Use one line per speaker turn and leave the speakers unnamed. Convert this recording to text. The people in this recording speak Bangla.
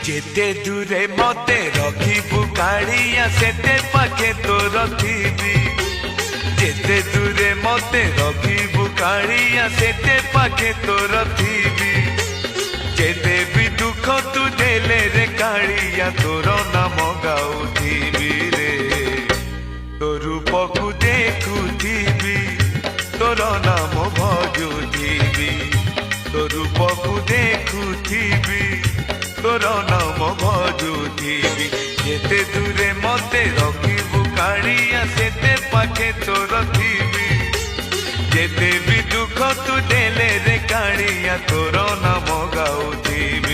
যেতে দূরে মতে রখিবু কাড়িয়া সেতে পাখে তোর থিবি যেতে দূরে মতে রখিবু কাড়িয়া সেতে পাখে তোর থিবি যেতে বি দুঃখ তু দেলে রে কাড়িয়া তোর নাম গাউথিবি রে তোর রূপকু দেখুথিবি তোর নাম ভজুথিবি তোর রূপকু দেখুথিবি তোর নাম ভজুথিবি যেতে দূরে মতে রখিবু কাড়িয়া সেতে পাখে তোর থিবি যেতে বি দুঃখ তু দেলে রে কাড়িয়া তোর নাম গাউথিবি।